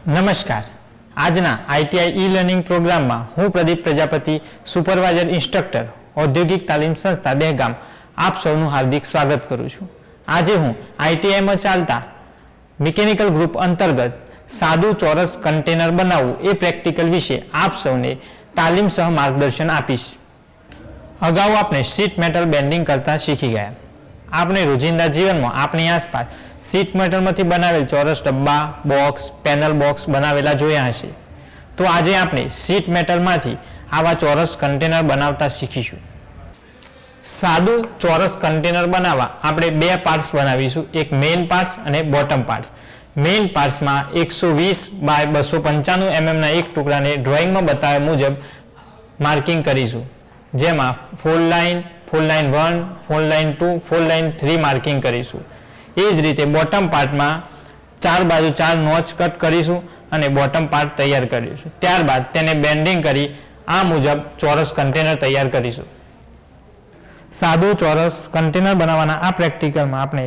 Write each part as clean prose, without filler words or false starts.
નમસ્કાર. આજના ITI e learning પ્રોગ્રામમાં હું પ્રદીપ પ્રજાપતિ, સુપરવાઇઝર ઇન્સ્ટ્રક્ટર, ઔદ્યોગિક તાલીમ સંસ્થા દહેગામ, આપ સૌનું હાર્દિક સ્વાગત કરું છું. આજે હું આઈટીઆઈમાં ચાલતા મિકેનિકલ ગ્રુપ અંતર્ગત સાદું ચોરસ કન્ટેનર બનાવવું એ પ્રેક્ટિકલ વિશે આપ સૌને તાલીમ સહ માર્ગદર્શન આપીશ. અગાઉ આપણે શીટ મેટલ બેન્ડિંગ કરતા શીખી ગયા. આપણે રોજિંદા જીવનમાં આપણી આસપાસ શીટ મેટલમાંથી બનાવેલ ચોરસ ડબ્બા, બોક્સ, પેનલ બોક્સ બનાવેલા જોયા હશે. તો આજે આપણે શીટ મેટલમાંથી આવા ચોરસ કન્ટેનર બનાવતા શીખીશું. સાદું ચોરસ કન્ટેનર બનાવવા આપણે બે પાર્ટ્સ બનાવીશું, એક મેઇન પાર્ટ્સ અને બોટમ પાર્ટ્સ. મેઇન પાર્ટ્સમાં 120 બાય 295 mm એક ટુકડાને ડ્રોઈંગમાં બતાવ્યા મુજબ માર્કિંગ કરીશું, જેમાં fold line 1, fold line 2, fold line 3 marking કરીશું. એ જ રીતે બોટમ પાર્ટમાં 4 બાજુ 4 નોચ કટ કરીશું અને બોટમ પાર્ટ તૈયાર કરીશું. ત્યારબાદ તેને બેન્ડિંગ કરી આ મુજબ ચોરસ કન્ટેનર તૈયાર કરીશું. સાદું ચોરસ કન્ટેનર બનાવવાના આ પ્રેક્ટિકલમાં આપણે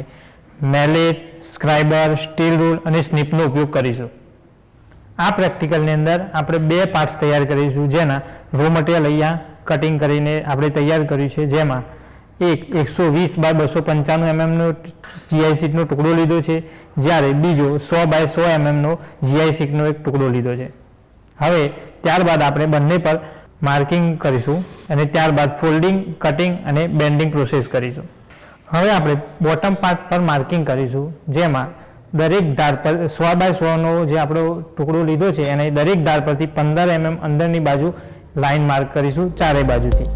મેલેટ, સ્ક્રાઇબર, સ્ટીલ રૂલ અને સ્નીપનો ઉપયોગ કરીશું. આ પ્રેક્ટિકલની અંદર આપણે બે પાર્ટ્સ તૈયાર કરીશું, જેના રો મટીરિયલ અહીંયા કટિંગ કરીને આપણે તૈયાર કર્યું છે, જેમાં એક 120 બાય 295 mmનો જીઆઈ શીટનો ટુકડો લીધો છે, જ્યારે બીજો 100 બાય 100 mmનો જીઆઈ શીટનો એક ટુકડો લીધો છે. હવે ત્યારબાદ આપણે બંને પર માર્કિંગ કરીશું અને ત્યારબાદ ફોલ્ડિંગ, કટિંગ અને બેન્ડિંગ પ્રોસેસ કરીશું. હવે આપણે બોટમ પાર્ટ પર માર્કિંગ કરીશું, જેમાં દરેક ધાર પર 100 બાય 100નો જે આપણો ટુકડો લીધો છે એને દરેક ધાર પરથી 15 mm અંદરની બાજુ લાઇન માર્ક કરીશું ચારે બાજુથી.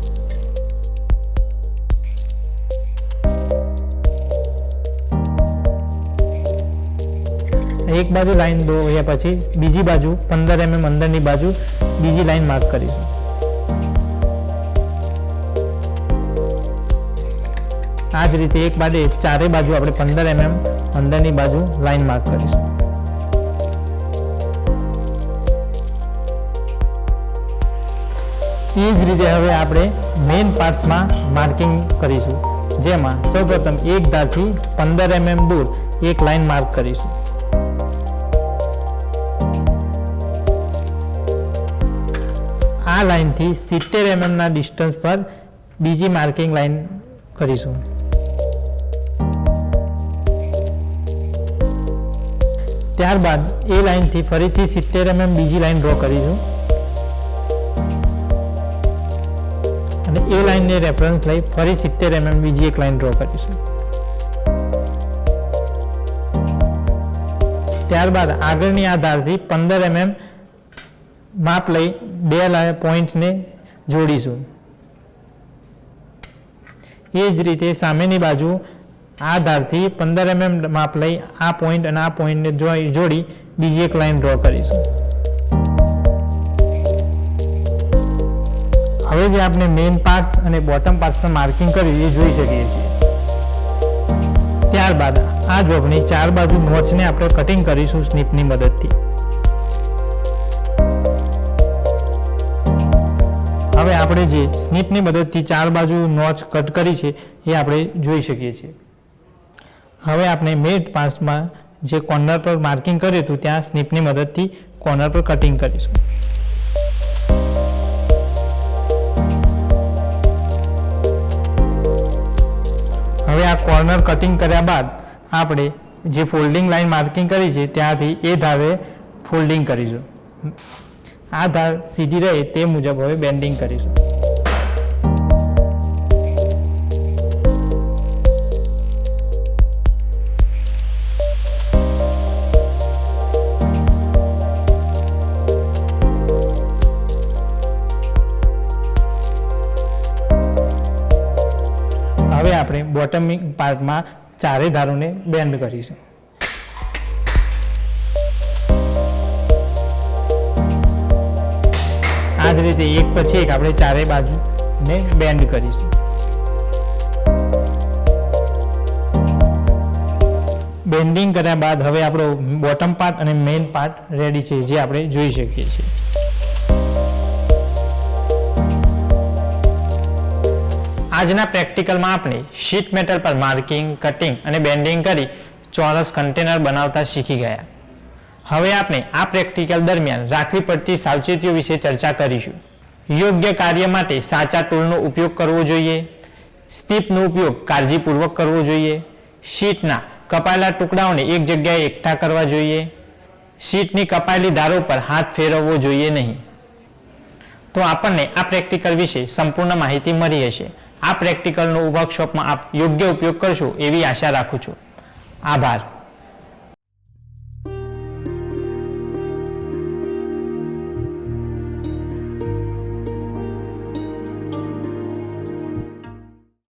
એક બાજુ લાઈન દોર્યા પછી બીજી બાજુ 15 mm અંદરની બાજુ બીજી લાઈન માર્ક કરીશું. આ જ રીતે એક બાજુ ચારે બાજુ આપણે 15 mm અંદરની બાજુ લાઈન માર્ક કરીશું. એ જ રીતે હવે આપણે મેઇન પાર્ટ્સમાં માર્કિંગ કરીશું, જેમાં સૌપ્રથમ એક ધારથી 15 mm દૂર એક લાઈન માર્ક કરીશું. આ લાઈનથી 70 mm ના ડિસ્ટન્સ પર બીજી માર્કિંગ લાઈન કરીશું. ત્યારબાદ એ લાઈનથી ફરીથી 70 mm બીજી લાઈન ડ્રો કરીશું અને એ લાઈનને રેફરન્સ લઈ ફરી 70 mm બીજી એક લાઈન ડ્રો કરીશું. ત્યારબાદ આગળની આ ધારથી 15 mm માપ લઈ બે પોઈન્ટને જોડીશું. એ જ રીતે સામેની બાજુ આ ધારથી 15 mm માપ લઈ આ પોઈન્ટ અને આ પોઈન્ટને જોડી બીજી એક લાઈન ડ્રો કરીશું. હવે જે આપણે મેઇન પાર્ટ્સ અને બોટમ પાર્ટ્સ પર માર્કિંગ કર્યું એ જોઈ શકીએ છીએ. ત્યારબાદ આ જોબની ચાર બાજુ નોચને આપણે કટિંગ કરીશું સ્નીપની મદદથી. હવે આપણે જે સ્નીપની મદદથી ચાર બાજુ નોચ કટ કરી છે એ આપણે જોઈ શકીએ છીએ. હવે આપણે મેઇન પાર્ટ્સમાં જે કોર્નર પર માર્કિંગ કર્યું હતું ત્યાં સ્નીપની મદદથી કોર્નર પર કટિંગ કરીશું. હવે આ કોર્નર કટિંગ કર્યા બાદ આપણે જે ફોલ્ડિંગ લાઈન માર્કિંગ કરી છે ત્યાંથી એ ધારે ફોલ્ડિંગ કરીશું. આ ધાર સીધી રહે તે મુજબ હવે બેન્ડિંગ કરીશું. હવે આપણે બોટમ પાર્ટમાં ચારે ધારોને બેન્ડ કરીશું. આ જ રીતે એક પછી એક આપણે ચારે બાજુને બેન્ડ કરીશું. બેન્ડિંગ કર્યા બાદ હવે આપણો બોટમ પાર્ટ અને મેઇન પાર્ટ રેડી છે, જે આપણે જોઈ શકીએ છીએ. આજના પ્રેક્ટિકલમાં આપણે શીટ મેટલ પર માર્કિંગ, કટિંગ અને બેન્ડિંગ કરી ચોરસ કન્ટેનર બનાવતા શીખી ગયા. હવે આપણે આ પ્રેક્ટિકલ દરમિયાન રાખવી પડતી સાવચેતીઓ વિશે ચર્ચા કરીશું. યોગ્ય કાર્ય માટે સાચા ટૂલનો ઉપયોગ કરવો જોઈએ. સ્ટીપનો ઉપયોગ કાળજીપૂર્વક કરવો જોઈએ. શીટના કપાયેલા ટુકડાઓને એક જગ્યાએ એકઠા કરવા જોઈએ. શીટની કપાયેલી ધારો પર હાથ ફેરવવો જોઈએ નહીં. તો આપણને આ પ્રેક્ટિકલ વિશે સંપૂર્ણ માહિતી મળી હશે. આ પ્રેક્ટિકલનો વર્કશોપમાં આપ યોગ્ય ઉપયોગ કરશો એવી આશા રાખું છું. આભાર.